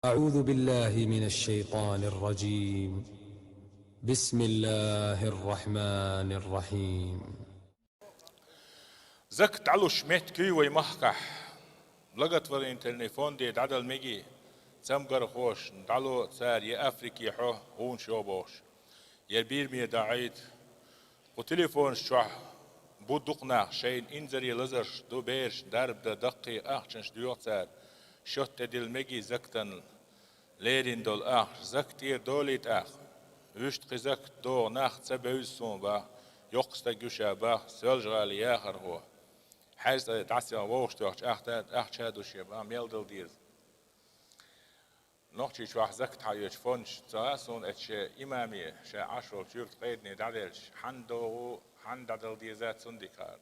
أعوذ بالله من الشيطان الرجيم. بسم الله الرحمن الرحيم. زك تعلو شميت كي ويمحكح لقت ورين تلنيفون دي دعدل ميجي تمقر خوش تعلو تسار يا أفريقيا حو هون شوبوش يربير مي دعيت وتليفون شوح بودقنا شين إنزري لزرش دو بيرش درب دا دقي أخشنش ديوت سار شوت دل ميجي زكتن ليرين دول أخ زكتير دوليت أخ وشت قزك دو ناخ تسبوزسون با يقصد جوشا با سولجغالي آخر هو حاجة تعسي ووشت وقت أخت شادو شيبا ميلدل ديز نوختي شواح زكت حيوش فونش تساسون اتش إمامي شا عشر جورت قيدني دادلش حندادل ديزات سندكار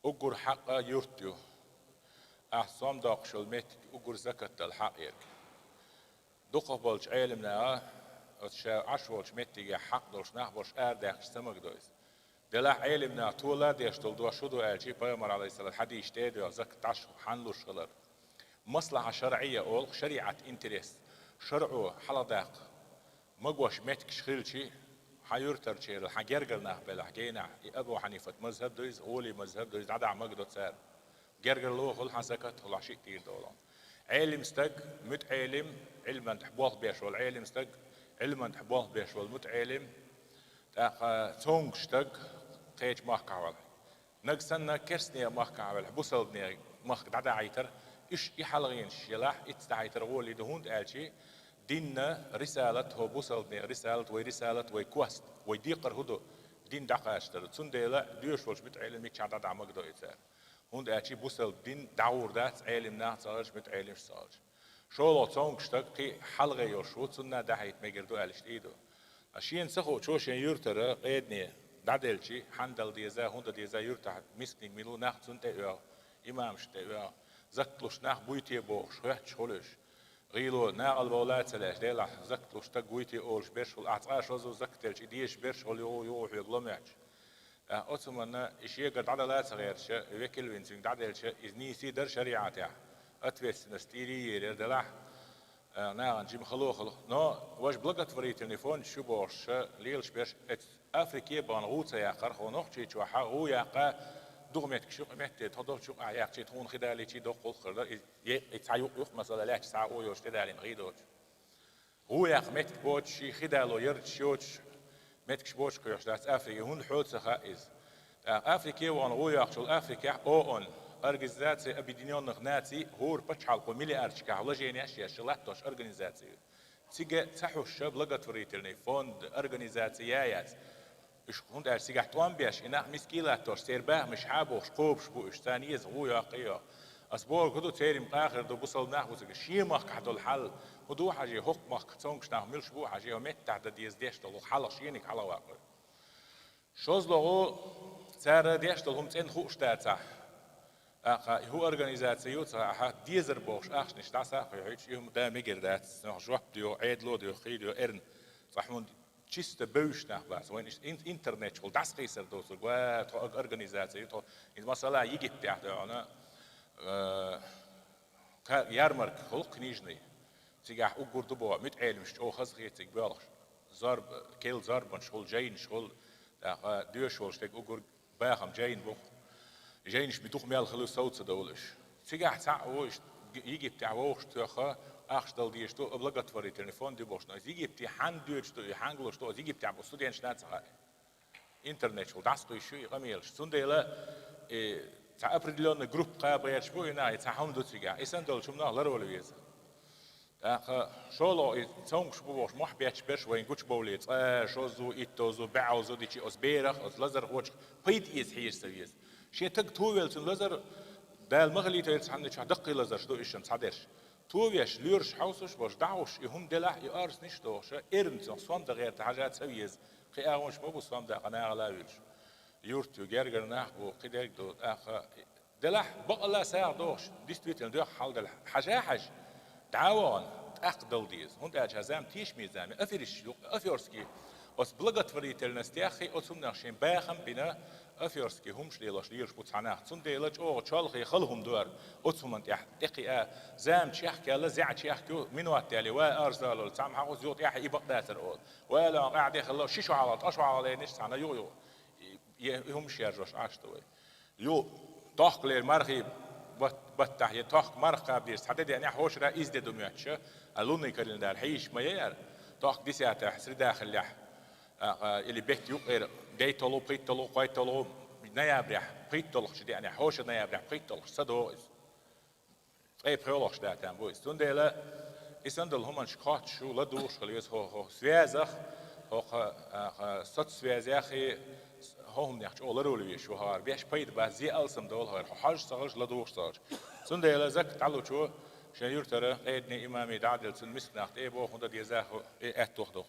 أقر حقا يرتيو أحسام داقشل ميت أقر زكت الحق يرك دقبلش علمنا اتشا عشرش ميتيجا حق دولش نحبوش أرداخش سمك دويس دلا علمنا طولا ديشتل دوا شدو الجي بيامر عليه الصلاة الحديث تيدو زك تعشو حنلو شغلر مصلحة شرعية أول شريعة انتريس شرعو حلداق مقوش ميتك شخيلشي حيورتر شير الحجرجرنا بلا حكينا أبو حنيفة مذهب دويز أولي مذهب دويز عدا مقدو تسار جرجر لو خل حسكت خل عشي كتير دولان علم استق متعلم علما تحبوه بيش والعلم استق علما تحبوه بيش والمتعلم تونغ استق قيج ماك عوال نقصنا كرسني ماك عوال بوصلني ماك دعدا عيتر إيش يحلغين شلاح إتستعيتر غولي دهون تقالشي ديننا رسالة هو بوصلني رسالة ويكوست ويديقر هدو دين دقاشتر تسنديلا ديوش والش متعلم ميتش عدد عمق دو إتسار هون أشي بوصل دين دعور دات علم ناس صارش متعلم صارش شو لا تونغ شتقي حلقة يشوت سنة دحيت مجردو ألش إيدو أشين سخو شوشين يرتر قيدني دعدلشي حندل ديزا هون ديزا يرتح مسكين ميلو ناخ سنت إياه إمام شت إياه زكلوش ناخ بويتي بوش شويت شولش غيلو ناقل بولات سلاش ديلا زكلوش تقويتي أولش بيرشول أعطاش وزو زكتلش إديش بيرشول يو يغلمعش أتمنى إشي قد عدلات صغير شا وكل وينسين عدل شا إذني سيدر شريعته أتوس نستيري يردلح نعم جيم خلو نو واش بلغت فري تليفون شو بوش ليلش بيش أفريقيا بانغوت ياقر خو نوخشي شوحا هو ياقا دوغمت شو مت تدور شو ياق شي تون خدالي شي دوق خر يتعيق يخ مثلا لا ساعه او يوش تدالين غيدوش هو ياق مت بوت شي خدالو يرد شوش متكش بوش كيوش داس أفريقيا هون حوت سخائز أفريقيا وان غويا شو أفريقيا أون أرجنزاتي أبيدينيون نغناتي هور بتشحال قوميلي أرشكا على جيني أشياء شلاتوش أرجنزاتي تيجي تحو الشاب لقت فريتلني فوند أرجنزاتيات إيش هون دار سيجح توان بيش إنها مسكيلاتوش سيرباه مش حابوش قوبش بو إيش ثانية غويا قيا أسبوع كدو تيري مقاخر دو بوصل ناخو سيجي شيمخ كحدو الحل هدو حاجة هوك مخ تونكش ناخ ملش بو حاجة ومت تحت ديز ديش دلو حلق شينك على واقع شوز لغو سارة ديش دلهم تين خوش تاتا هو أورجانيزاتيو صراحة ديزر بوش أخش نشتاسا خيوش يهم دا ميجر دات جواب ديو عيد لو ديو خيديو إرن صحمون تشيست بوش نخباس وين إنترنت شغل داس قيسر دوسر وا تو أورجانيزاتيو تو إذا مثلا يجي تحت أنا يارمرك خلق نيجني تيجح أقول دبوا متعلمش أو خز خيتك بالغ زرب كيل زرب شغل جاين شغل ديو شغل شتك أقول باخم جاين بو جاينش بتوخ ميال خلص صوت دولش تيجح تعوش يجي بتاع ووش تخا أخش دل ديش تو أبلغت فري تليفون دي بوش نايز يجي بتاع حندوش تو يحنجلوش تو يجي بتاع بستودينش نات صغير إنترنت شغل داس تو يشوي غميلش سنديلا تاع أبريليون جروب قابير شوي ناي تاع حمدو تيجح إسان دول شو مناه لرول ويز شولو تونغ شبوش مح بيتش بيش وين كوتش بوليت شوزو إيتوزو بعوزو ديشي أزبيرخ أز لزر وجه بيت إيز حير سويز شيء تك تويل سن لزر دال مغلي تيرس حن شو دقي لزر شدو إيشن صادرش تويش ليرش حوسش باش دعوش يهم دلع يارس نشتوش إرن صوم دغير حاجات سويز خي أغوش مو بصوم دا قناة غلاويش يورتو جرجر نحبو قدر دو دلع بقلا ساعة دوش ديستويتل دو حال دلع حاجة تعاون أقدل ديز هون أجهزام تيش ميزامي أفرش أفيرسكي أس بلغت فريت النستياخي أسهم نخشين باخم بنا أفيرسكي هم شليلش ليرش بوتسعناخ تون ديلج أو تشالخي خلهم دور أسهم أنت إقي زام تشيخ كلا زع تشيخ كو منوات تالي وأرزالو تسام حقو زيوت يح يبق داتر أول ولا قاعد يخلو شيشو على أشو على نش سنة يو هم شيرجوش عشتوي يو تاخلير مرخي بتحيي تاخ مرخ بيرس حتى يعني حوش رئيس دمياتش ألوني كرين دار حيش ما يار تاخ دي ساعة حسر داخل لح اللي بيت يقير ديتولو بريتولو قايتولو نيابرح بريتولو شدي يعني حوش نيابرح بريتولو صدق أي بريولوش ده تام بويس تندلا إسندل هم شقات شو لا دوش خليس هو سويازخ هو صد سويازخي هم نحكي أول رولي شو هار بيش بيد بعزي ألسم دول هار حاج صارج لا دوش صارج تندلا زك تعلو شو شنيور ترى قيدني إمامي دعدل سن مسناخت إيه بو هندا ديزاخ إيه أتوخدو